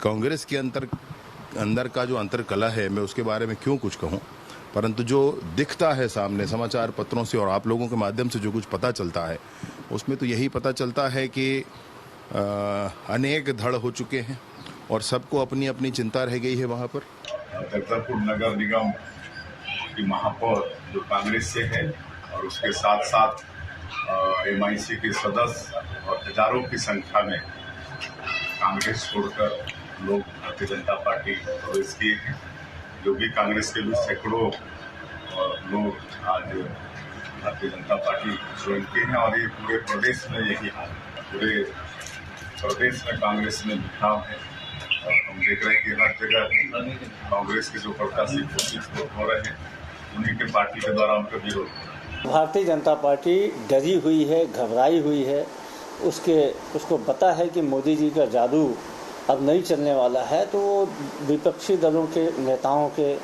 कांग्रेस के अंदर का जो अंतर्कलह है, मैं उसके बारे में क्यों कुछ कहूं, परंतु जो दिखता है सामने समाचार पत्रों से और आप लोगों के माध्यम से जो कुछ पता चलता है, उसमें तो यही पता चलता है कि अनेक धड़ हो चुके हैं और सबको अपनी अपनी चिंता रह गई है। वहां पर जगदलपुर नगर निगम की महापौर जो कांग्रेस से है और उसके साथ साथ MIC के सदस्य और हजारों की संख्या में कांग्रेस छोड़कर लोग भारतीय जनता पार्टी प्रवेश किए हैं। जो भी कांग्रेस के भी सैकड़ों लोग आज भारतीय जनता पार्टी ज्वाइन किए हैं और ये पूरे प्रदेश में यही हाल है। पूरे प्रदेश में कांग्रेस में बिखराव है और हम देख रहे हैं कि हर जगह कांग्रेस के जो प्रत्याशी घोषित हो रहे हैं, उन्हीं के पार्टी के द्वारा उनका विरोध हो रहा है। भारतीय जनता पार्टी डरी हुई है, घबराई हुई है। उसको पता है कि मोदी जी का जादू अब नहीं चलने वाला है, तो विपक्षी दलों के नेताओं के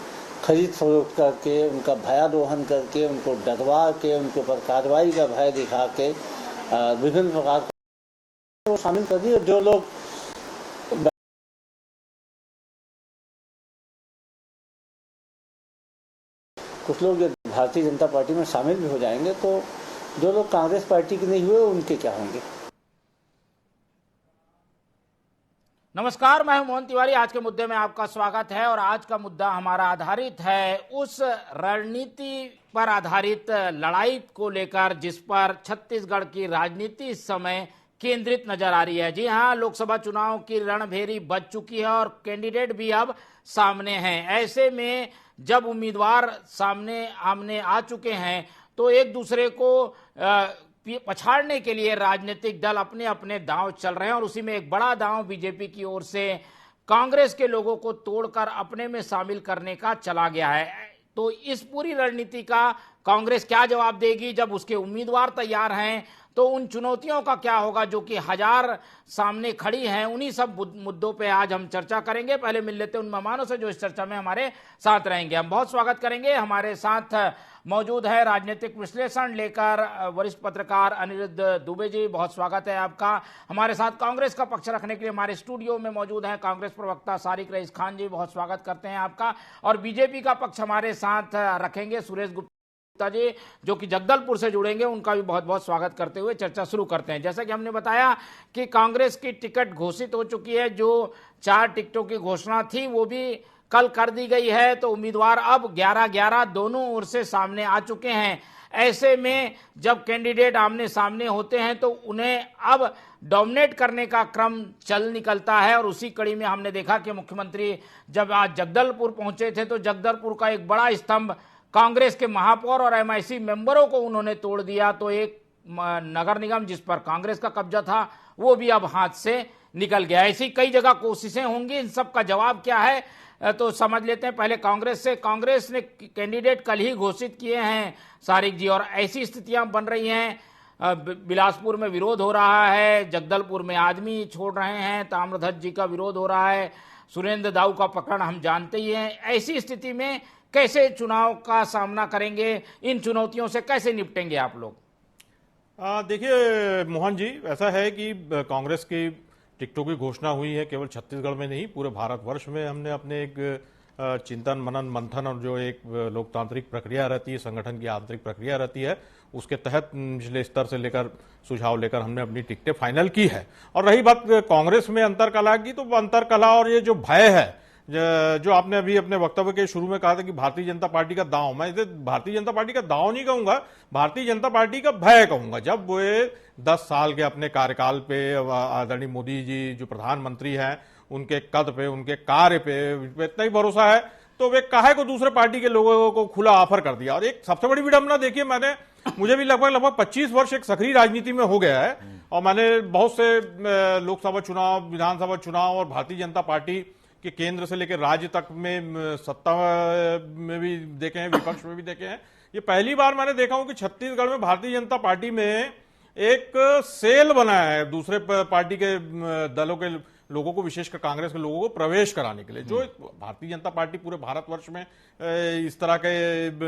खरीद फरोख्त करके, उनका भयादोहन करके, उनको डरवा के, उनके ऊपर कार्रवाई का भय दिखा के विभिन्न प्रकार को शामिल कर दिए। जो लोग कुछ लोग भारतीय जनता पार्टी में शामिल भी हो जाएंगे, तो जो लोग कांग्रेस पार्टी के नहीं हुए उनके क्या होंगे। नमस्कार, मैं हूं मोहन तिवारी। आज के मुद्दे में आपका स्वागत है और आज का मुद्दा हमारा आधारित है उस रणनीति पर आधारित लड़ाई को लेकर जिस पर छत्तीसगढ़ की राजनीति इस समय केंद्रित नजर आ रही है। जी हां, लोकसभा चुनाव की रणभेरी बज चुकी है और कैंडिडेट भी अब सामने हैं। ऐसे में जब उम्मीदवार सामने आमने आ चुके हैं तो एक दूसरे को पछाड़ने के लिए राजनीतिक दल अपने अपने दांव चल रहे हैं और उसी में एक बड़ा दांव बीजेपी की ओर से कांग्रेस के लोगों को तोड़कर अपने में शामिल करने का चला गया है। तो इस पूरी रणनीति का कांग्रेस क्या जवाब देगी जब उसके उम्मीदवार तैयार हैं, तो उन चुनौतियों का क्या होगा जो कि हजार सामने खड़ी हैं। उन्हीं सब मुद्दों पे आज हम चर्चा करेंगे। पहले मिल लेते हैं उन मेहमानों से जो इस चर्चा में हमारे साथ रहेंगे। हम बहुत स्वागत करेंगे। हमारे साथ मौजूद है राजनीतिक विश्लेषण लेकर वरिष्ठ पत्रकार अनिरुद्ध दुबे जी, बहुत स्वागत है आपका। हमारे साथ कांग्रेस का पक्ष रखने के लिए हमारे स्टूडियो में मौजूद है कांग्रेस प्रवक्ता सारिक रईस खान जी, बहुत स्वागत करते हैं आपका। और बीजेपी का पक्ष हमारे साथ रखेंगे सुरेश गुप्ता जी, जो कि जगदलपुर से जुड़ेंगे। उनका भी बहुत बहुत स्वागत करते हुए चर्चा शुरू करते हैं। जैसा कि हमने बताया कि कांग्रेस की टिकट घोषित हो चुकी है। जो 4 टिकटों की घोषणा थी वो भी कल कर दी गई है, तो उम्मीदवार अब 11-11 दोनों ओर से सामने आ चुके हैं। ऐसे में जब कैंडिडेट आमने सामने होते हैं तो उन्हें अब डोमिनेट करने का क्रम चल निकलता है। और उसी कड़ी में हमने देखा कि मुख्यमंत्री जब आज जगदलपुर पहुंचे थे तो जगदलपुर का एक बड़ा स्तंभ कांग्रेस के महापौर और MIC मेंबरों को उन्होंने तोड़ दिया। तो एक नगर निगम जिस पर कांग्रेस का कब्जा था वो भी अब हाथ से निकल गया। ऐसी कई जगह कोशिशें होंगी, इन सब का जवाब क्या है तो समझ लेते हैं पहले कांग्रेस से। कांग्रेस ने कैंडिडेट कल ही घोषित किए हैं सारिक जी, और ऐसी स्थितियां बन रही हैं। बिलासपुर में विरोध हो रहा है, जगदलपुर में आदमी छोड़ रहे हैं, ताम्रध्वज जी का विरोध हो रहा है, सुरेंद्र दाऊ का प्रकरण हम जानते ही हैं। ऐसी स्थिति में कैसे चुनाव का सामना करेंगे, इन चुनौतियों से कैसे निपटेंगे आप लोग? देखिए मोहन जी, ऐसा है कि कांग्रेस की टिकटों की घोषणा हुई है केवल छत्तीसगढ़ में नहीं, पूरे भारतवर्ष में। हमने अपने एक चिंतन मनन मंथन और जो एक लोकतांत्रिक प्रक्रिया रहती है, संगठन की आंतरिक प्रक्रिया रहती है, उसके तहत निचले स्तर से लेकर सुझाव लेकर हमने अपनी टिकटें फाइनल की है। और रही बात कांग्रेस में अंतरकलह की, तो अंतरकलह और ये जो भय है जो आपने अभी अपने वक्तव्य के शुरू में कहा था कि भारतीय जनता पार्टी का दांव, मैं इसे भारतीय जनता पार्टी का दांव नहीं कहूंगा, भारतीय जनता पार्टी का भय कहूंगा। जब वे 10 साल के अपने कार्यकाल पे आदरणीय मोदी जी जो प्रधानमंत्री हैं, उनके कद पे, उनके कार्य पे इतना ही भरोसा है, तो वे काहे को दूसरे पार्टी के लोगों को खुला ऑफर कर दिया। और एक सबसे बड़ी विडंबना देखिए, मुझे भी लगभग 25 वर्ष एक सक्रिय राजनीति में हो गया है और मैंने बहुत से लोकसभा चुनाव, विधानसभा चुनाव और भारतीय जनता पार्टी कि केंद्र से लेकर राज्य तक में सत्ता में भी देखे हैं, विपक्ष में भी देखे हैं। ये पहली बार मैंने देखा हूं कि छत्तीसगढ़ में भारतीय जनता पार्टी में एक सेल बना है दूसरे पार्टी के दलों के लोगों को, विशेषकर कांग्रेस के लोगों को प्रवेश कराने के लिए। जो भारतीय जनता पार्टी पूरे भारतवर्ष में इस तरह के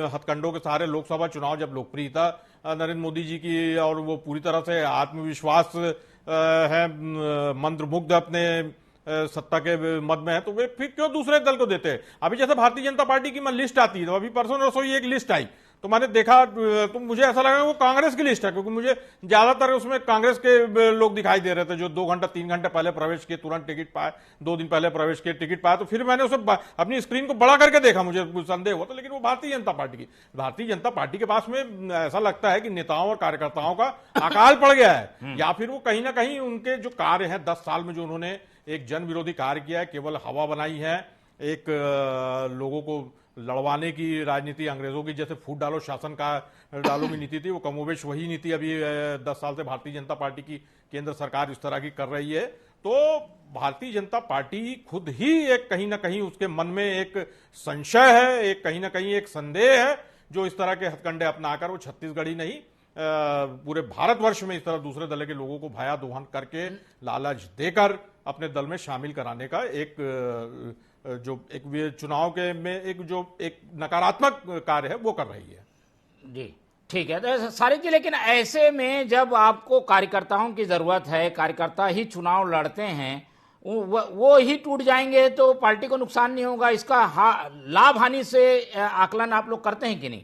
हथकंडों के सहारे लोकसभा चुनाव, जब लोकप्रियता नरेंद्र मोदी जी की और वो पूरी तरह से आत्मविश्वास है, मंत्रमुग्ध अपने सत्ता के मद में है, तो वे फिर क्यों दूसरे दल को देते हैं? अभी जैसे भारतीय जनता पार्टी की लिस्ट आती है, तो अभी परसों नरसों एक लिस्ट आई, तो मैंने देखा, तो मुझे ऐसा लगा वो कांग्रेस की लिस्ट है, क्योंकि मुझे ज्यादातर उसमें कांग्रेस के लोग दिखाई दे रहे थे जो 2 घंटा 3 घंटे पहले प्रवेश किए, तुरंत टिकट पाए, 2 दिन पहले प्रवेश किए, टिकट पाया। तो फिर मैंने उसे अपनी स्क्रीन को बड़ा करके देखा, मुझे संदेह हुआ, तो लेकिन वो भारतीय जनता पार्टी के पास में ऐसा लगता है कि नेताओं और कार्यकर्ताओं का अकाल पड़ गया है, या फिर वो कहीं ना कहीं उनके जो कार्य है 10 साल में जो उन्होंने एक जन विरोधी कार्य किया है, केवल हवा बनाई है, एक लोगों को लड़वाने की राजनीति, अंग्रेजों की जैसे फूट डालो शासन का डालो की नीति थी, वो कमोबेश वही नीति अभी 10 साल से भारतीय जनता पार्टी की केंद्र सरकार इस तरह की कर रही है। तो भारतीय जनता पार्टी खुद ही एक कहीं ना कहीं उसके मन में एक संशय है, एक कहीं ना कहीं एक संदेह है, जो इस तरह के हथकंडे अपनाकर वो छत्तीसगढ़ ही नहीं पूरे भारतवर्ष में इस तरह दूसरे दल के लोगों को भया दोहन करके लालच देकर अपने दल में शामिल कराने का एक जो एक चुनाव के में एक नकारात्मक कार्य है वो कर रही है। जी ठीक है, तो सारी जी, लेकिन ऐसे में जब आपको कार्यकर्ताओं की जरूरत है, कार्यकर्ता ही चुनाव लड़ते हैं, वो ही टूट जाएंगे तो पार्टी को नुकसान नहीं होगा, इसका लाभ हानि से आकलन आप लोग करते हैं कि नहीं?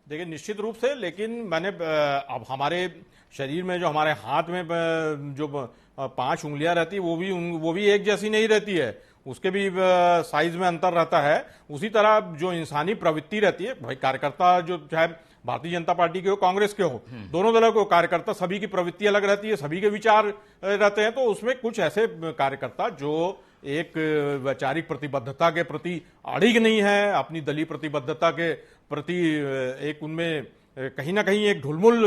देखिए निश्चित रूप से, लेकिन मैंने अब हमारे शरीर में जो हमारे हाथ में जो 5 उंगलियां रहती है वो भी एक जैसी नहीं रहती है, उसके भी साइज में अंतर रहता है। उसी तरह जो इंसानी प्रवृत्ति रहती है, भाई कार्यकर्ता जो चाहे भारतीय जनता पार्टी के हो कांग्रेस के हो, दोनों दलों को कार्यकर्ता सभी की प्रवृत्ति अलग रहती है, सभी के विचार रहते हैं। तो उसमें कुछ ऐसे कार्यकर्ता जो एक वैचारिक प्रतिबद्धता के प्रति अड़िग नहीं है, अपनी दलीय प्रतिबद्धता के प्रति एक उनमें कहीं ना कहीं एक ढुलमुल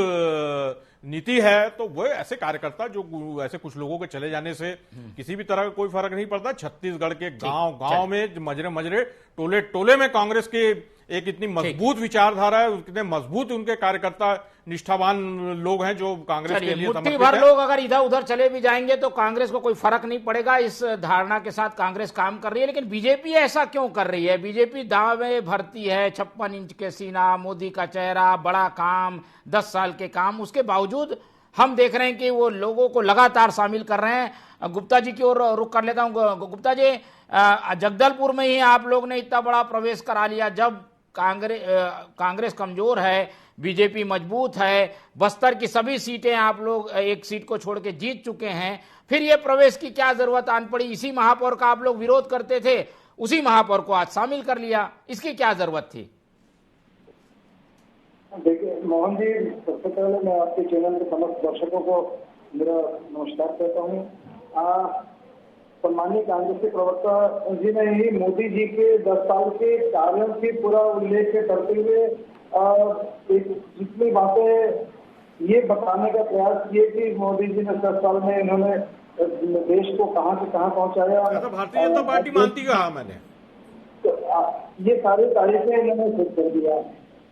नीति है, तो वो ऐसे कार्यकर्ता जो ऐसे कुछ लोगों के चले जाने से किसी भी तरह का कोई फर्क नहीं पड़ता। छत्तीसगढ़ के गांव में मजरे टोले टोले में कांग्रेस के एक इतनी मजबूत विचारधारा है, कितने मजबूत उनके कार्यकर्ता निष्ठावान लोग हैं जो कांग्रेस के लिए मुट्ठी भर लोग अगर इधर उधर चले भी जाएंगे तो कांग्रेस को कोई फर्क नहीं पड़ेगा, इस धारणा के साथ कांग्रेस काम कर रही है। लेकिन बीजेपी ऐसा क्यों कर रही है? बीजेपी दावे भरती है 56 इंच के सीना, मोदी का चेहरा, बड़ा काम, 10 साल के काम, उसके बावजूद हम देख रहे हैं कि वो लोगों को लगातार शामिल कर रहे हैं। गुप्ता जी की ओर रुख कर लेता हूं। गुप्ता जी, जगदलपुर में ही आप लोग ने इतना बड़ा प्रवेश करा लिया, जब कांग्रेस कमजोर है, बीजेपी मजबूत है, बस्तर की सभी सीटें आप लोग एक सीट को छोड़ के जीत चुके हैं, फिर ये प्रवेश की क्या जरूरत आन पड़ी? इसी महापौर का आप लोग विरोध करते थे, उसी महापौर को आज शामिल कर लिया, इसकी क्या जरूरत थी? देखिए मोहन जी, सबसे पहले मैं आपके चैनल के समस्त दर्शकों को मेरा नमस्कार कहता हूँ। सम्मानीय कांग्रेस के प्रवक्ता जी ने ही मोदी जी के 10 साल के कार्यों की पूरा उल्लेख करते हुए जितनी बातें ये बताने का प्रयास किए कि मोदी जी ने 10 साल में इन्होंने देश को कहां से कहां पहुंचाया। भारतीय जनता पार्टी मानती कहा मैंने, तो ये सारी तारीफें इन्होंने खुद कर दिया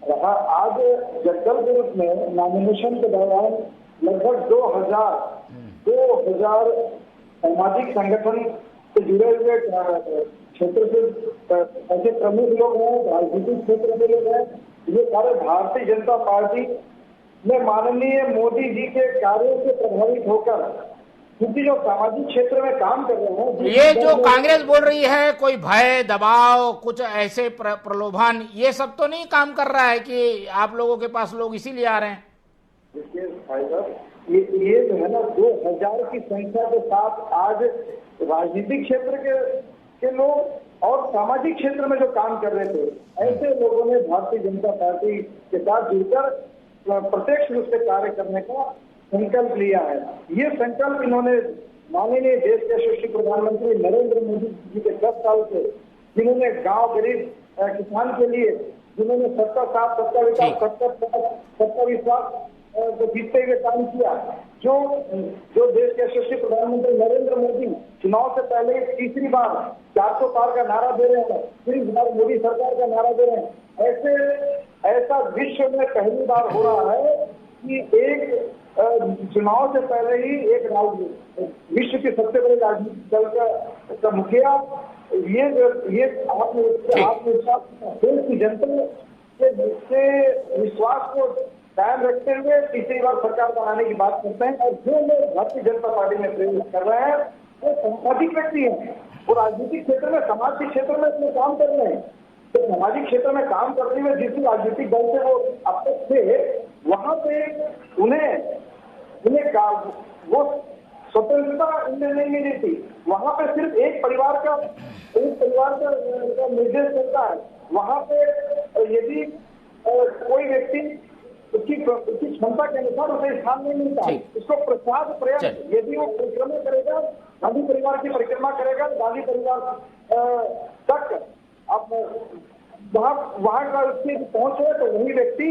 रहा। आज जगदलपुर में नॉमिनेशन के दौरान लगभग 2000 सामाजिक संगठन से जुड़े हुए क्षेत्र से ऐसे प्रमुख लोग हैं, राजनीतिक क्षेत्र के लोग हैं, ये सारे भारतीय जनता पार्टी में माननीय मोदी जी के कार्यों से प्रभावित होकर, क्योंकि जो सामाजिक क्षेत्र में काम कर रहे हैं, ये जो कांग्रेस बोल रही है कोई भय, दबाव, कुछ ऐसे प्रलोभन, ये सब तो नहीं काम कर रहा है कि आप लोगों के पास लोग इसीलिए आ रहे हैं? देखिए भाई साहब, ये जो है ना 2000 की संख्या के साथ आज राजनीतिक क्षेत्र के लोग और सामाजिक क्षेत्र में जो काम कर रहे थे, ऐसे लोगों ने भारतीय जनता पार्टी के साथ जुड़कर प्रत्यक्ष रूप से कार्य करने का संकल्प लिया है। ये संकल्प इन्होंने माननीय देश के यशस्वी प्रधानमंत्री नरेंद्र मोदी जी के 10 साल से, जिन्होंने गांव गरीब किसान के लिए, जिन्होंने सबका साथ, सबका विकास, सबका विश्वास को जीतते हुए काम किया, जो देश के यशस्वी प्रधानमंत्री नरेंद्र मोदी चुनाव से पहले तीसरी बार 400 पार का नारा दे रहे हैं, फिर इस बार मोदी सरकार का नारा दे रहे हैं। ऐसा विश्व में पहली बार हो रहा है कि एक चुनाव से पहले ही एक विश्व के सबसे बड़े राजनीतिक दल का मुखिया ये आत्मविश्वास देश की जनता के विश्वास को कायम रखते हुए तीसरी बार सरकार बनाने की बात करते हैं। और जो लोग भारतीय जनता पार्टी में प्रवेश कर रहे हैं, वो सामाजिक व्यक्ति हैं, वो राजनीतिक क्षेत्र में, समाज के क्षेत्र में अपने काम कर रहे हैं। तो सामाजिक क्षेत्र में काम करते हुए जिस राजनीतिक दल से वो अब तक थे, वहां पे उन्हें वो स्वतंत्रता उन्हें नहीं मिली थी। वहां पे सिर्फ एक परिवार का निर्देश करता है। वहां पे यदि कोई व्यक्ति उसकी क्षमता के अनुसार उसे स्थान नहीं मिलता है, उसको प्रसाद प्रयास, यदि वो परिक्रमा करेगा, गांधी परिवार की परिक्रमा करेगा, गांधी परिवार तक अब वहां का उसकी पहुंच है, तो वही व्यक्ति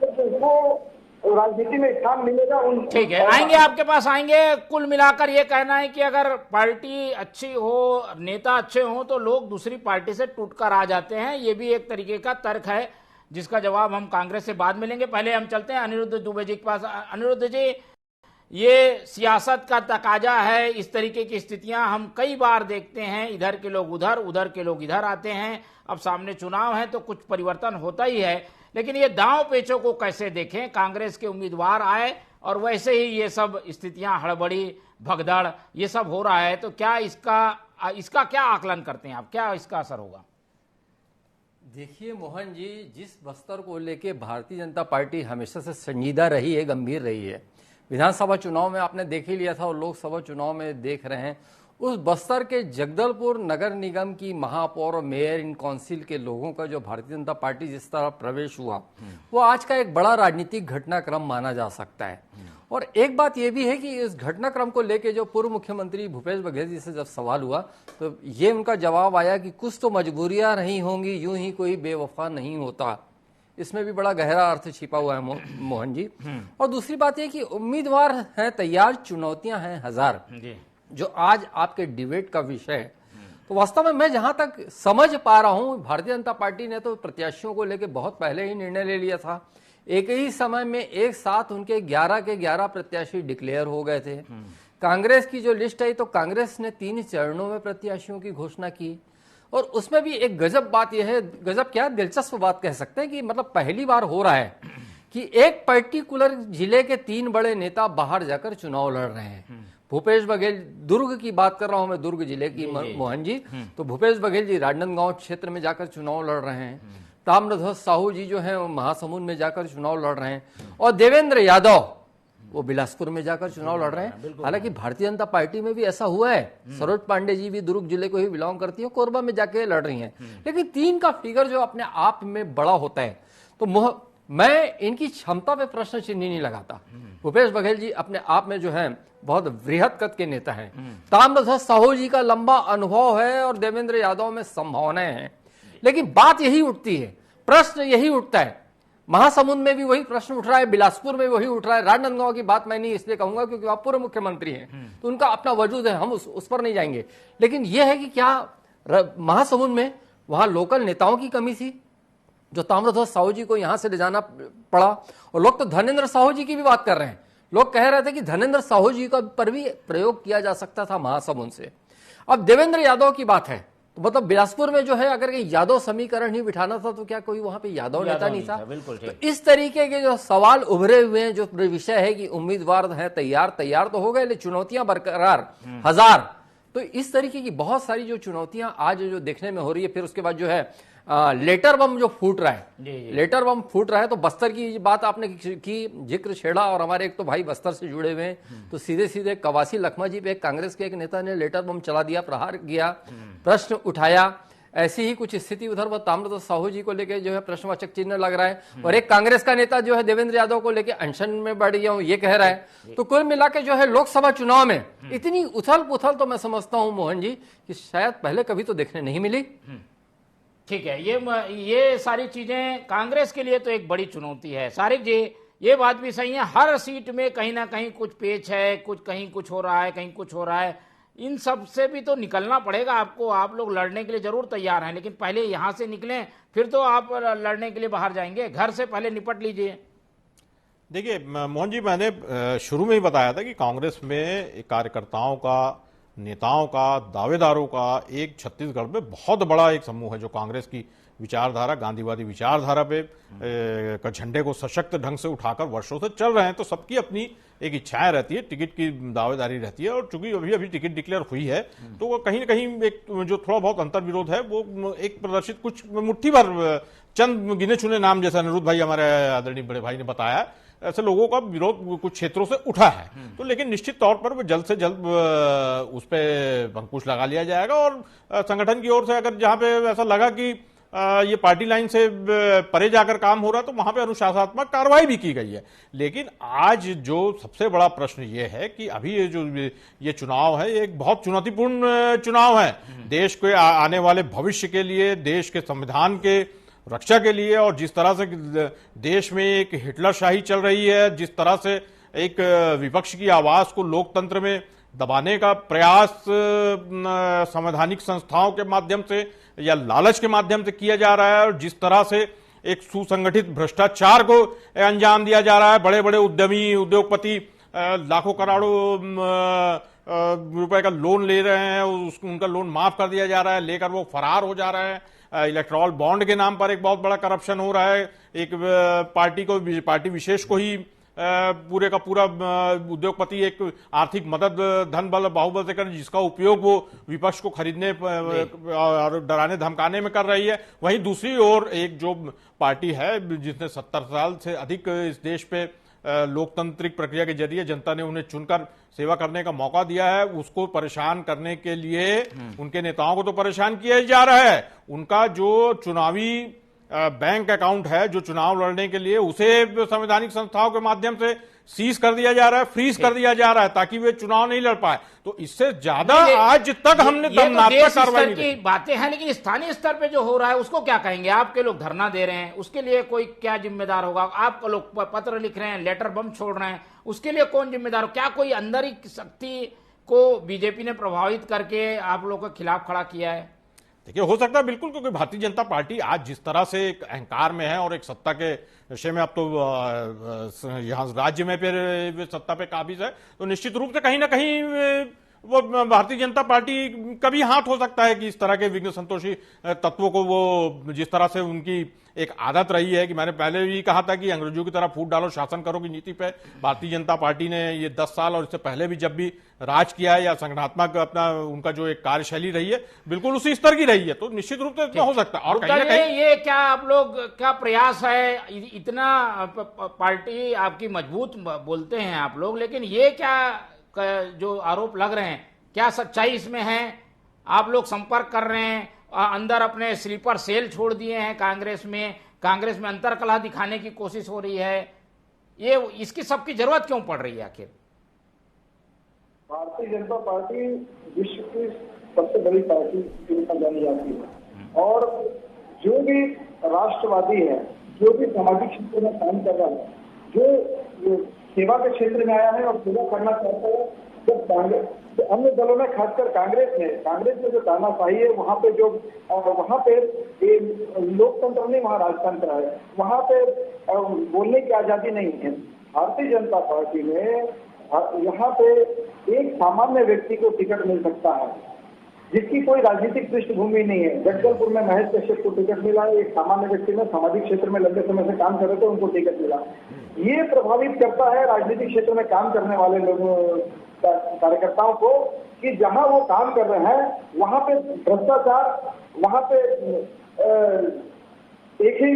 उसको राजनीति में स्थान मिलेगा। ठीक है, आएंगे आपके पास आएंगे। कुल मिलाकर ये कहना है कि अगर पार्टी अच्छी हो, नेता अच्छे हो, तो लोग दूसरी पार्टी से टूटकर आ जाते हैं। ये भी एक तरीके का तर्क है जिसका जवाब हम कांग्रेस से बाद में लेंगे। पहले हम चलते हैं अनिरुद्ध दुबे जी के पास। अनिरुद्ध जी, ये सियासत का तकाजा है, इस तरीके की स्थितियां हम कई बार देखते हैं। इधर के लोग उधर, उधर के लोग इधर आते हैं। अब सामने चुनाव है तो कुछ परिवर्तन होता ही है, लेकिन ये दांव पेचों को कैसे देखें? कांग्रेस के उम्मीदवार आए और वैसे ही ये सब स्थितियां, हड़बड़ी, भगदड़, ये सब हो रहा है, तो क्या इसका क्या आकलन करते हैं आप? क्या इसका असर होगा? देखिए मोहन जी, जिस बस्तर को लेके भारतीय जनता पार्टी हमेशा से संजीदा रही है, गंभीर रही है, विधानसभा चुनाव में आपने देख ही लिया था और लोकसभा चुनाव में देख रहे हैं, उस बस्तर के जगदलपुर नगर निगम की महापौर और मेयर इन काउंसिल के लोगों का जो भारतीय जनता पार्टी जिस तरह प्रवेश हुआ, वो आज का एक बड़ा राजनीतिक घटनाक्रम माना जा सकता है। और एक बात यह भी है कि इस घटनाक्रम को लेके जो पूर्व मुख्यमंत्री भूपेश बघेल जी से जब सवाल हुआ, तो ये उनका जवाब आया कि कुछ तो मजबूरियां नहीं होंगी, यूं ही कोई बेवफा नहीं होता। इसमें भी बड़ा गहरा अर्थ छिपा हुआ है मोहन जी। और दूसरी बात यह कि उम्मीदवार हैं तैयार, चुनौतियां हैं हजार, जो आज आपके डिबेट का विषय है। तो वास्तव में मैं जहां तक समझ पा रहा हूं, भारतीय जनता पार्टी ने तो प्रत्याशियों को लेकर बहुत पहले ही निर्णय ले लिया था। एक ही समय में एक साथ उनके 11 के 11 प्रत्याशी डिक्लेयर हो गए थे। कांग्रेस की जो लिस्ट आई, तो कांग्रेस ने 3 चरणों में प्रत्याशियों की घोषणा की। और उसमें भी एक गजब बात यह है, गजब क्या, दिलचस्प बात कह सकते हैं कि मतलब पहली बार हो रहा है कि एक पर्टिकुलर जिले के 3 बड़े नेता बाहर जाकर चुनाव लड़ रहे हैं। भूपेश बघेल, दुर्ग की बात कर रहा हूं मैं, दुर्ग जिले की मोहन जी, तो भूपेश बघेल जी राजनांदगांव क्षेत्र में जाकर चुनाव लड़ रहे हैं। ताम्रध्वज साहू जी जो हैं महासमुंद में जाकर चुनाव लड़ रहे हैं, और देवेंद्र यादव वो बिलासपुर में जाकर चुनाव लड़ रहे हैं। हालांकि भारतीय जनता पार्टी में भी ऐसा हुआ है, सरोज पांडे जी भी दुर्ग जिले को ही बिलोंग करती है, कोरबा में जाके लड़ रही हैं। लेकिन 3 का फिगर जो अपने आप में बड़ा होता है, तो मैं इनकी क्षमता पे प्रश्न चिन्ह नहीं लगाता। भूपेश बघेल जी अपने आप में जो है बहुत वृहत कद के नेता हैं। ताम्रध्वज साहू जी का लंबा अनुभव है और देवेंद्र यादव में संभावनाएं हैं। लेकिन बात यही उठती है, प्रश्न यही उठता है, महासमुंद में भी वही प्रश्न उठ रहा है, बिलासपुर में वही उठ रहा है। राजनांदगांव की बात मैं नहीं इसलिए कहूंगा क्योंकि आप पूर्व मुख्यमंत्री हैं, तो उनका अपना वजूद है, हम उस पर नहीं जाएंगे। लेकिन यह है कि क्या महासमुंद में वहां लोकल नेताओं की कमी थी जो ताम्रध्वज साहू जी को यहां से ले जाना पड़ा? और लोग तो धनेंद्र साहू जी की भी बात कर रहे हैं। लोग कह रहे थे कि धनेंद्र साहू जी का पर भी प्रयोग किया जा सकता था महासमुंद से। अब देवेंद्र यादव की बात है, तो मतलब बिलासपुर में जो है अगर यादव समीकरण ही बिठाना था, तो क्या कोई वहां पे यादव नेता नहीं था? तो इस तरीके के जो सवाल उभरे हुए हैं, जो विषय है कि उम्मीदवार है तैयार तो हो गए, लेकिन चुनौतियां बरकरार हजार। तो इस तरीके की बहुत सारी जो चुनौतियां आज जो देखने में हो रही है। फिर उसके बाद जो है लेटर बम जो फूट रहा है, लेटर बम फूट रहा है, तो बस्तर की बात आपने की, जिक्र छेड़ा, और हमारे एक तो भाई बस्तर से जुड़े हुए हैं, तो सीधे सीधे कवासी लखमा जी पे कांग्रेस के एक नेता ने लेटर बम चला दिया, प्रहार किया, प्रश्न उठाया। ऐसी ही कुछ स्थिति उधर वो ताम्रध्वज साहू जी को लेकर जो है प्रश्नवाचक चिन्ह लग रहा है, और एक कांग्रेस का नेता जो है देवेंद्र यादव को लेकर अनशन में बढ़ गया हूं ये कह रहा है। तो कुल मिलाकर जो है लोकसभा चुनाव में इतनी उथल पुथल तो मैं समझता हूं मोहन जी कि शायद पहले कभी तो देखने नहीं मिली। ठीक है, ये सारी चीजें कांग्रेस के लिए तो एक बड़ी चुनौती है। सारिक जी, ये बात भी सही है, हर सीट में कहीं ना कहीं कुछ पेच है, कहीं कुछ हो रहा है, कहीं कुछ हो रहा है। इन सब से भी तो निकलना पड़ेगा आपको। आप लोग लड़ने के लिए जरूर तैयार हैं, लेकिन पहले यहां से निकलें, फिर तो आप लड़ने के लिए बाहर जाएंगे। घर से पहले निपट लीजिए। देखिए मोहन जी, मैंने शुरू में ही बताया था कि कांग्रेस में कार्यकर्ताओं का नेताओं का, दावेदारों का एक छत्तीसगढ़ में बहुत बड़ा एक समूह है जो कांग्रेस की विचारधारा, गांधीवादी विचारधारा पे का झंडे को सशक्त ढंग से उठाकर वर्षों से चल रहे हैं। तो सबकी अपनी एक इच्छाएं रहती है, टिकट की दावेदारी रहती है, और चूंकि अभी अभी टिकट डिक्लेयर हुई है तो वो कहीं न कहीं एक जो थोड़ा बहुत अंतर विरोध है वो एक प्रदर्शित कुछ मुट्ठी भर चंद गिने चुने नाम, जैसे अनिरुद्ध भाई हमारे आदरणीय बड़े भाई ने बताया, ऐसे लोगों का विरोध कुछ क्षेत्रों से उठा है। तो लेकिन निश्चित तौर पर वो जल्द से जल्द उस पर अंकुश लगा लिया जाएगा, और संगठन की ओर से अगर जहां पे ऐसा लगा कि ये पार्टी लाइन से परे जाकर काम हो रहा है तो वहां पे अनुशासनात्मक कार्रवाई भी की गई है। लेकिन आज जो सबसे बड़ा प्रश्न ये है कि अभी ये चुनाव है, ये एक बहुत चुनौतीपूर्ण चुनाव है देश के आने वाले भविष्य के लिए, देश के संविधान के रक्षा के लिए, और जिस तरह से देश में एक हिटलरशाही चल रही है, जिस तरह से एक विपक्ष की आवाज को लोकतंत्र में दबाने का प्रयास संवैधानिक संस्थाओं के माध्यम से या लालच के माध्यम से किया जा रहा है, और जिस तरह से एक सुसंगठित भ्रष्टाचार को अंजाम दिया जा रहा है, बड़े बड़े उद्यमी, उद्योगपति लाखों करोड़ों रुपए का लोन ले रहे हैं, उनका लोन माफ कर दिया जा रहा है, लेकर वो फरार हो जा रहे हैं। इलेक्ट्रॉल बॉन्ड के नाम पर एक बहुत बड़ा करप्शन हो रहा है, एक पार्टी विशेष को ही पूरे का पूरा उद्योगपति एक आर्थिक मदद धन बल बाहुबल से कर, जिसका उपयोग वो विपक्ष को खरीदने और डराने धमकाने में कर रही है। वहीं दूसरी ओर एक जो पार्टी है जिसने 70 साल से अधिक इस देश पे लोकतांत्रिक प्रक्रिया के जरिए जनता ने उन्हें चुनकर सेवा करने का मौका दिया है, उसको परेशान करने के लिए उनके नेताओं को तो परेशान किया ही जा रहा है। उनका जो चुनावी बैंक अकाउंट है, जो चुनाव लड़ने के लिए, उसे संवैधानिक संस्थाओं के माध्यम से सीज कर दिया जा रहा है, फ्रीज कर दिया जा रहा है, ताकि वे चुनाव नहीं लड़ पाए। तो इससे ज्यादा आज तक हमने दमनात्मक कार्रवाई नहीं की। बातें हैं, लेकिन स्थानीय स्तर पे जो हो रहा है उसको क्या कहेंगे? आपके लोग धरना दे रहे हैं, उसके लिए कोई क्या जिम्मेदार होगा? आप लोग पत्र लिख रहे हैं, लेटर बम छोड़ रहे हैं, उसके लिए कौन जिम्मेदार हो? क्या कोई अंदर ही शक्ति को बीजेपी ने प्रभावित करके आप लोगों के खिलाफ खड़ा किया है? देखिए, हो सकता है बिल्कुल, क्योंकि भारतीय जनता पार्टी आज जिस तरह से एक अहंकार में है और एक सत्ता के विषय में, अब तो यहाँ राज्य में फिर सत्ता पे काबिज है, तो निश्चित रूप से कहीं ना कहीं वो भारतीय जनता पार्टी का भी हाथ हो सकता है कि इस तरह के विघ्न संतोषी तत्वों को, वो जिस तरह से उनकी एक आदत रही है कि मैंने पहले भी कहा था कि अंग्रेजों की तरह फूट डालो शासन करो की नीति पे भारतीय जनता पार्टी ने ये 10 साल और इससे पहले भी जब भी राज किया है, या संगठनात्मक अपना उनका जो एक कार्यशैली रही है बिल्कुल उसी स्तर की रही है। तो निश्चित रूप से हो सकता है। और कहीं ना कहीं ये क्या आप लोग का प्रयास है? इतना पार्टी आपकी मजबूत बोलते हैं आप लोग, लेकिन ये क्या जो आरोप लग रहे हैं, क्या सच्चाई इसमें है? आप लोग संपर्क कर रहे हैं, अंदर अपने स्लीपर सेल छोड़ दिए हैं कांग्रेस में अंतरकलह दिखाने की कोशिश हो रही है, ये इसकी सबकी जरूरत क्यों पड़ रही है आखिर? भारतीय जनता पार्टी विश्व की सबसे बड़ी पार्टी के रूप में जानी जाती है, और जो भी राष्ट्रवादी है, जो भी सामाजिक क्षेत्र में काम कर रहा है, जो सेवा के क्षेत्र में आया है और सेवा करना चाहता है, जब कांग्रेस अन्य दलों में, खासकर कांग्रेस में जो तानाशाही है, वहाँ पे लोकतंत्र नहीं, वहाँ राजतंत्र है, वहाँ पे बोलने की आजादी नहीं है। भारतीय जनता पार्टी में यहाँ पे एक सामान्य व्यक्ति को टिकट मिल सकता है जिसकी कोई राजनीतिक पृष्ठभूमि नहीं है। जगदलपुर में महेश कश्यप को टिकट मिला, एक सामान्य व्यक्ति में सामाजिक क्षेत्र में लंबे समय से काम कर रहे थे, उनको टिकट मिला। ये प्रभावित करता है राजनीतिक क्षेत्र में काम करने वाले लोगों, कार्यकर्ताओं को, कि जहां वो काम कर रहे हैं वहां पे भ्रष्टाचार, वहां पे एक ही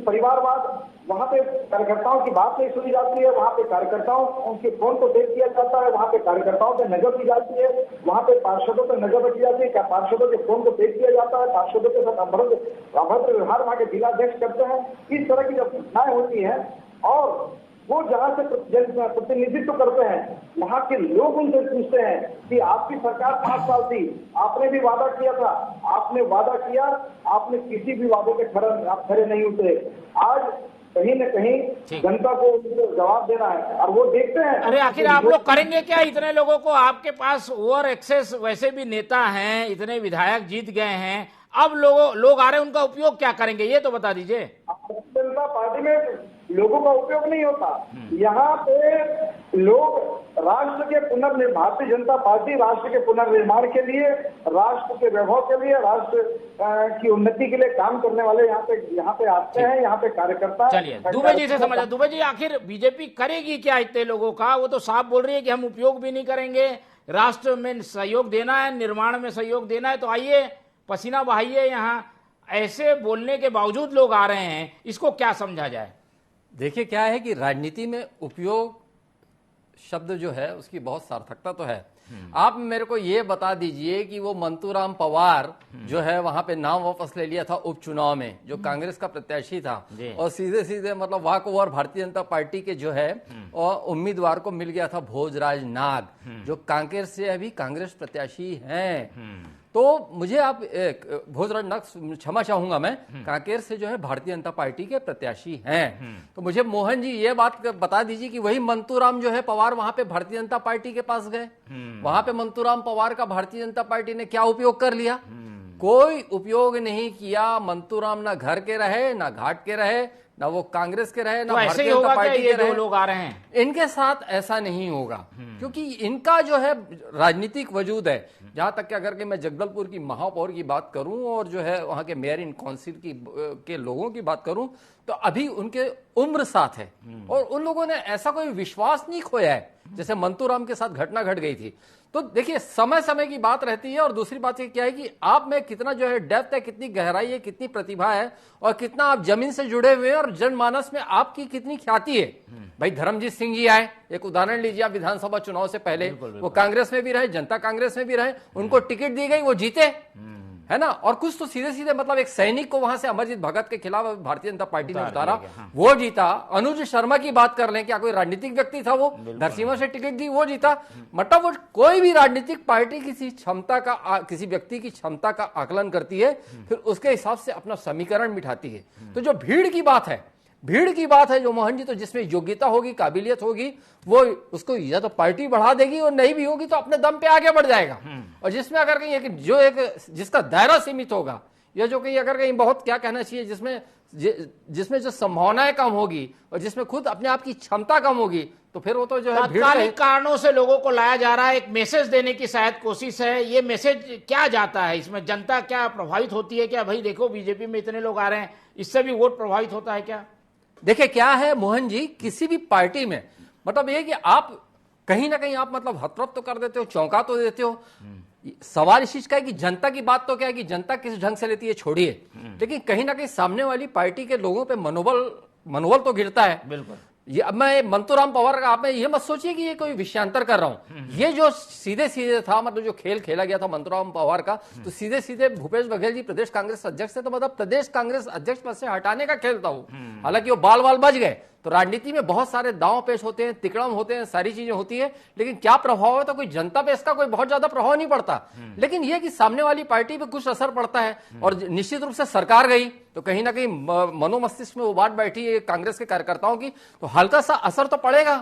परिवारवाद, वहां पे कार्यकर्ताओं की बात नहीं सुनी जाती है, वहां पे कार्यकर्ताओं उनके फोन को देख दिया जाता है, वहां पे कार्यकर्ताओं पे नजर की जाती है, वहां पे पार्षदों पे नजर रखी जाती है, पार्षदों के फोन को देख दिया जाता है, पार्षदों के साथ अभद्र व्यवहार वहां के जिलाध्यक्ष करते हैं। इस तरह की जब घटनाएं होती है और वो जहां से प्रतिनिधित्व करते हैं, वहां के लोग उनसे पूछते हैं कि आपकी सरकार 5 साल थी, आपने भी वादा किया था, आपने वादा किया, आपने किसी भी वादे पे आप खड़े नहीं उतरे। आज कहीं न कहीं जनता को जवाब देना है, और वो देखते हैं। अरे आखिर आप लोग करेंगे क्या? इतने लोगों को आपके पास ओवर एक्सेस, वैसे भी नेता हैं, इतने विधायक जीत गए हैं, अब लोग आ रहे हैं, उनका उपयोग क्या करेंगे ये तो बता दीजिए। जनता पार्टी में लोगों का उपयोग नहीं होता। यहाँ पे लोग राष्ट्र के भारतीय जनता पार्टी राष्ट्र के पुनर्निर्माण के लिए, राष्ट्र के वैभव के लिए, राष्ट्र की उन्नति के लिए काम करने वाले यहाँ पे आते हैं, यहाँ पे कार्यकर्ता। चलिए दुबे जी से समझा। दुबे जी, आखिर बीजेपी करेगी क्या इतने लोगों का? वो तो साफ बोल रही है कि हम उपयोग भी नहीं करेंगे, राष्ट्र में सहयोग देना है, निर्माण में सहयोग देना है, तो आइए पसीना बहाइए। यहाँ ऐसे बोलने के बावजूद लोग आ रहे हैं, इसको क्या समझा जाए? देखिए क्या है कि राजनीति में उपयोग शब्द जो है उसकी बहुत सार्थकता तो है। आप मेरे को ये बता दीजिए कि वो मंतूराम पवार जो है वहां पे नाम वापस ले लिया था उपचुनाव में, जो कांग्रेस का प्रत्याशी था, और सीधे सीधे मतलब walk over Bharatiya Janata party के जो है और उम्मीदवार को मिल गया था भोजराज नाग, जो कांकेर से अभी कांग्रेस प्रत्याशी हैं। तो मुझे आप भोजराज नाग, क्षमा चाहूंगा मैं, कांकेर से जो है भारतीय जनता पार्टी के प्रत्याशी हैं। तो मुझे मोहन जी ये बात बता दीजिए कि वही मंतूराम जो है पवार वहां पे भारतीय जनता पार्टी के पास गए, वहां पे मंतूराम पवार का भारतीय जनता पार्टी ने क्या उपयोग कर लिया? कोई उपयोग नहीं किया। मंतूराम ना घर के रहे, ना घाट के रहे, ना वो कांग्रेस के रहे, ना भारतीय जनता पार्टी के रहे। लोग आ रहे हैं, इनके साथ ऐसा नहीं होगा, क्योंकि इनका जो है राजनीतिक वजूद है। जहां तक कि अगर कि मैं जगदलपुर की महापौर की बात करूं और जो है वहां के मेयर इन काउंसिल के लोगों की बात करूं, तो अभी उनके उम्र साथ है और उन लोगों ने ऐसा कोई विश्वास नहीं खोया है जैसे मंतूराम के साथ घटना घट गई थी। तो देखिए समय समय की बात रहती है, और दूसरी बात ये क्या है कि आप में कितना जो है डेप्थ है, कितनी गहराई है, कितनी प्रतिभा है, और कितना आप जमीन से जुड़े हुए हैं और जनमानस में आपकी कितनी ख्याति है। भाई धर्मजीत सिंह जी आए, एक उदाहरण लीजिए आप, विधानसभा चुनाव से पहले वो कांग्रेस में भी रहे, जनता कांग्रेस में भी रहे, उनको टिकट दी गई, वो जीते, है ना। और कुछ तो सीधे सीधे मतलब एक सैनिक को वहां से अमरजीत भगत के खिलाफ भारतीय जनता पार्टी ने उतारा, वो जीता। अनुज शर्मा की बात कर लें, क्या कोई राजनीतिक व्यक्ति था? वो धरसीमा से टिकट दी, वो जीता। मतलब वो कोई भी राजनीतिक पार्टी किसी क्षमता का, किसी व्यक्ति की क्षमता का आकलन करती है, फिर उसके हिसाब से अपना समीकरण बिठाती है। तो जो भीड़ की बात है, भीड़ की बात है जो मोहन जी, तो जिसमें योग्यता होगी, काबिलियत होगी, वो उसको या तो पार्टी बढ़ा देगी, और नहीं भी होगी तो अपने दम पे आगे बढ़ जाएगा। और जिसमें अगर कहीं जो एक जिसका दायरा सीमित होगा, या जो कहीं अगर कहीं बहुत क्या कहना चाहिए, जिसमें जो संभावनाएं कम होगी और जिसमें खुद अपने आप की क्षमता कम होगी, तो फिर वो तो जो है तात्कालिक कारणों से लोगों को लाया जा रहा है, एक मैसेज देने की शायद कोशिश है। ये मैसेज क्या जाता है इसमें? जनता क्या प्रभावित होती है क्या? भाई देखो बीजेपी में इतने लोग आ रहे हैं, इससे भी वोट प्रभावित होता है क्या? देखिए क्या है मोहन जी, किसी भी पार्टी में मतलब ये कि आप कहीं ना कहीं आप मतलब हतप्रभ तो कर देते हो, चौंका तो देते हो। सवाल इस चीज का है कि जनता की बात तो क्या है कि जनता किस ढंग से लेती है छोड़िए, लेकिन कहीं ना कहीं सामने वाली पार्टी के लोगों पे मनोबल तो गिरता है। बिल्कुल। ये अब मैं मंतूराम पवार का, आप ये मत सोचिए कि ये कोई विषयांतर कर रहा हूं। ये जो सीधे सीधे था, मतलब जो खेल खेला गया था मंतूराम पवार का, तो सीधे सीधे भूपेश बघेल जी प्रदेश कांग्रेस अध्यक्ष थे, तो मतलब प्रदेश कांग्रेस अध्यक्ष पद से हटाने का खेल था वो। हालांकि वो बाल बच गए। तो राजनीति में बहुत सारे दांव पेश होते हैं, तिकड़म होते हैं, सारी चीजें होती है, लेकिन क्या प्रभाव है? तो कोई जनता पे इसका कोई बहुत ज्यादा प्रभाव नहीं पड़ता, लेकिन यह कि सामने वाली पार्टी पे कुछ असर पड़ता है। और निश्चित रूप से सरकार गई तो कहीं ना कहीं मनोमस्तिष्क में वो बात बैठी है कांग्रेस के कार्यकर्ताओं की, तो हल्का सा असर तो पड़ेगा।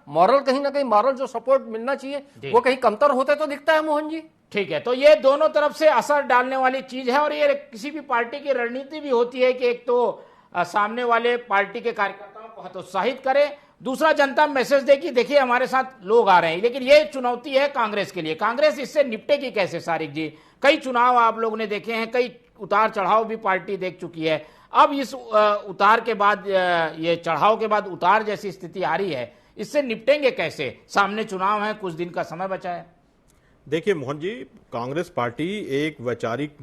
मॉरल कहीं ना कहीं मॉरल जो सपोर्ट मिलना चाहिए वो कहीं कमतर होते तो दिखता है मोहन जी। ठीक है, तो ये दोनों तरफ से असर डालने वाली चीज है, और ये किसी भी पार्टी की रणनीति भी होती है कि एक तो सामने वाले पार्टी के कार्यकर्ताओं को हतोत्साहित करे, दूसरा जनता मैसेज दे कि देखिए हमारे साथ लोग आ रहे हैं। लेकिन ये चुनौती है कांग्रेस के लिए। कांग्रेस इससे निपटेगी कैसे? सारिक जी, कई चुनाव आप लोगों ने देखे हैं, कई उतार चढ़ाव भी पार्टी देख चुकी है। अब इस उतार के बाद, ये चढ़ाव के बाद उतार जैसी स्थिति आ रही है, इससे निपटेंगे कैसे? सामने चुनाव है, कुछ दिन का समय बचा है। देखिए मोहन जी, कांग्रेस पार्टी एक वैचारिक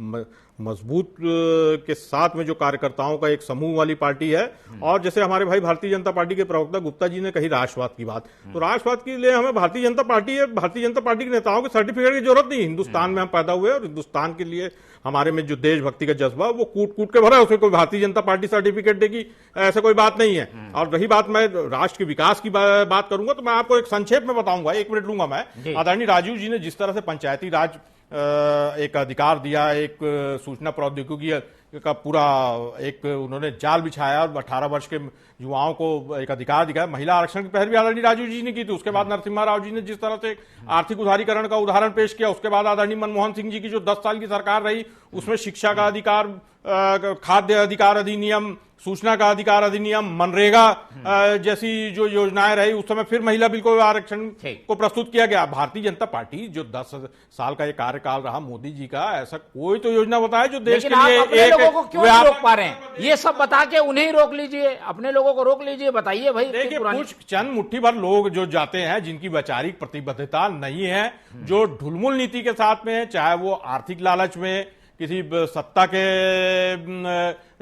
मजबूत के साथ में जो कार्यकर्ताओं का एक समूह वाली पार्टी है। और जैसे हमारे भाई भारतीय जनता पार्टी के प्रवक्ता गुप्ता जी ने कही राष्ट्रवाद की बात, तो राष्ट्रवाद के लिए हमें भारतीय जनता पार्टी है, भारतीय जनता पार्टी के नेताओं के सर्टिफिकेट की जरूरत नहीं। हिंदुस्तान में हम पैदा हुए और हिंदुस्तान के लिए हमारे में जो देशभक्ति का जज्बा वो कूट कूट के भरा है, उसमें कोई भारतीय जनता पार्टी सर्टिफिकेट देगी ऐसा कोई बात नहीं है। और रही बात, मैं राष्ट्र के विकास की बात करूंगा तो मैं आपको एक संक्षेप में बताऊंगा, 1 मिनट लूंगा मैं। आदरणीय राजीव जी ने जिस तरह से पंचायती राज एक अधिकार दिया, एक सूचना प्रौद्योगिकी का पूरा एक उन्होंने जाल बिछाया और 18 वर्ष के युवाओं को एक अधिकार दिखाया। महिला आरक्षण की पहल भी आदरणीय राजीव जी ने की थी। उसके बाद नरसिम्हा राव जी ने जिस तरह से आर्थिक उदारीकरण का उदाहरण पेश किया, उसके बाद आदरणीय मनमोहन सिंह जी की जो 10 साल की सरकार रही, उसमें शिक्षा का अधिकार, खाद्य अधिकार अधिनियम, सूचना का अधिकार अधिनियम, मनरेगा जैसी जो योजनाएं रही, उस समय फिर महिला बिल को आरक्षण को प्रस्तुत किया गया। भारतीय जनता पार्टी जो 10 साल का ये कार्यकाल रहा मोदी जी का, ऐसा कोई तो योजना बताए जो देश के लिए अपने लोगों को क्यों नहीं रोक पा रहे हैं? ये सब बता के उन्हें रोक लीजिए, अपने लोगों को रोक लीजिए, बताइए भाई। देखिए, कुछ चंद मुट्ठी भर लोग जो जाते हैं, जिनकी वैचारिक प्रतिबद्धता नहीं है, जो ढुलमुल नीति के साथ में है, चाहे वो आर्थिक लालच में, किसी सत्ता के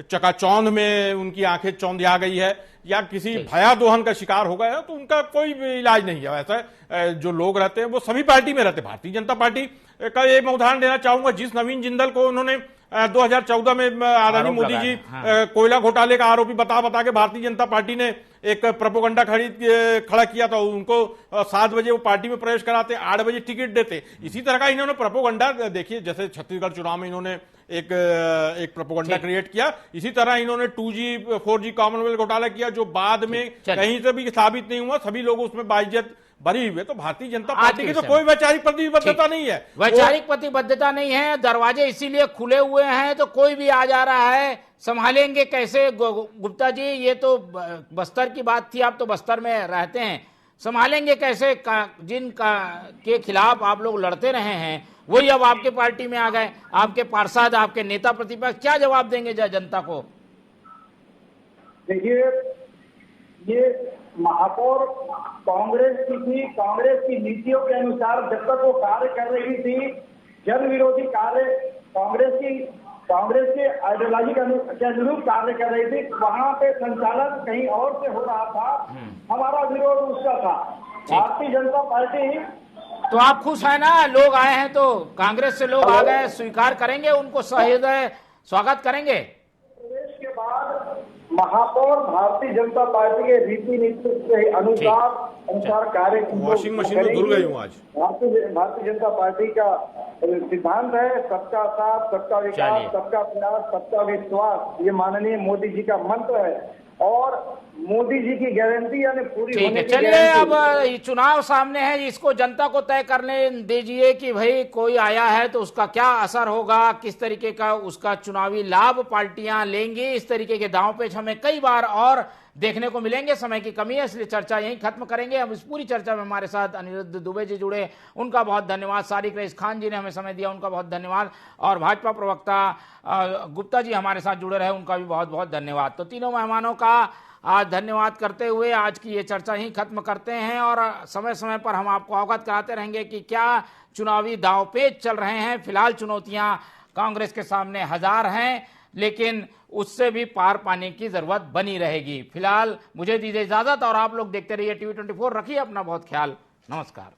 चकाचौंध में उनकी आंखें चौंधिया गई है, या किसी भयादोहन का शिकार हो गया है, तो उनका कोई इलाज नहीं है। ऐसा जो लोग रहते हैं वो सभी पार्टी में रहते हैं। भारतीय जनता पार्टी का ये मैं उदाहरण देना चाहूंगा, जिस नवीन जिंदल को उन्होंने 2014 में आदरणीय मोदी जी कोयला घोटाले का आरोपी बता के भारतीय जनता पार्टी ने एक प्रोपोगंडा खड़ा किया था, उनको 7 बजे वो पार्टी में प्रवेश कराते, 8 बजे टिकट देते। इसी तरह का इन्होंने प्रोपोगंडा, देखिए जैसे छत्तीसगढ़ चुनाव में इन्होंने एक प्रोपोगंडा क्रिएट किया, इसी तरह इन्होंने 2G 4G कॉमनवेल्थ घोटाला किया, जो बाद में कहीं से भी साबित नहीं हुआ, सभी लोग उसमें बाइज्जत भरी हुए। तो भारतीय जनता पार्टी की तो कोई वैचारिक प्रतिबद्धता नहीं है, वैचारिक प्रतिबद्धता नहीं है। दरवाजे इसीलिए खुले हुए हैं, तो कोई भी आ जा रहा है, संभालेंगे कैसे? गुप्ता जी, ये तो बस्तर की बात थी, आप तो बस्तर में रहते हैं, संभालेंगे कैसे? के खिलाफ आप लोग लड़ते रहे हैं, वही अब आपके पार्टी में आ गए, आपके पार्षद, आपके नेता प्रतिपक्ष, क्या जवाब देंगे जनता को? देखिए, ये महापौर कांग्रेस की थी, कांग्रेस की नीतियों के अनुसार जब तक वो कार्य कर रही थी, जन विरोधी कार्य कांग्रेस के आइडियोलॉजी के अनुरूप कार्य कर रही थी, वहां पे संचालन कहीं और से हो रहा था, हमारा विरोध उसका था। भारतीय जनता पार्टी, तो आप खुश है ना? लोग आए हैं तो कांग्रेस से लोग आ गए, स्वीकार करेंगे, उनको सहृदय स्वागत करेंगे। प्रवेश के बाद महापौर भारतीय जनता पार्टी के रीति नीति के अनुसार कार्य, वॉशिंग मशीन तो धुल गई हूँ आज। भारतीय जनता पार्टी का सिद्धांत है सबका साथ, सबका विकास, सबका प्रयास, सबका विश्वास। ये माननीय मोदी जी का मंत्र है और मोदी जी की गारंटी यानी पूरी होने की। चलिए, अब चुनाव सामने है, इसको जनता को तय करने दीजिए कि भाई कोई आया है तो उसका क्या असर होगा, किस तरीके का उसका चुनावी लाभ पार्टियां लेंगी। इस तरीके के दांव पेच हमें कई बार और देखने को मिलेंगे। समय की कमी है, इसलिए चर्चा यहीं खत्म करेंगे। हम इस पूरी चर्चा में हमारे साथ अनिरुद्ध दुबे जी जुड़े, उनका बहुत धन्यवाद। सारिक रईस खान जी ने हमें समय दिया, उनका बहुत धन्यवाद। और भाजपा प्रवक्ता गुप्ता जी हमारे साथ जुड़े रहे, उनका भी बहुत बहुत धन्यवाद। तो तीनों मेहमानों का आज धन्यवाद करते हुए आज की ये चर्चा ही खत्म करते हैं, और समय समय पर हम आपको अवगत कराते रहेंगे कि क्या चुनावी दांवपेच चल रहे हैं। फिलहाल चुनौतियां कांग्रेस के सामने हजार हैं, लेकिन उससे भी पार पाने की जरूरत बनी रहेगी। फिलहाल मुझे दीजिए इजाजत, और आप लोग देखते रहिए TV 24। रखिए अपना बहुत ख्याल। नमस्कार।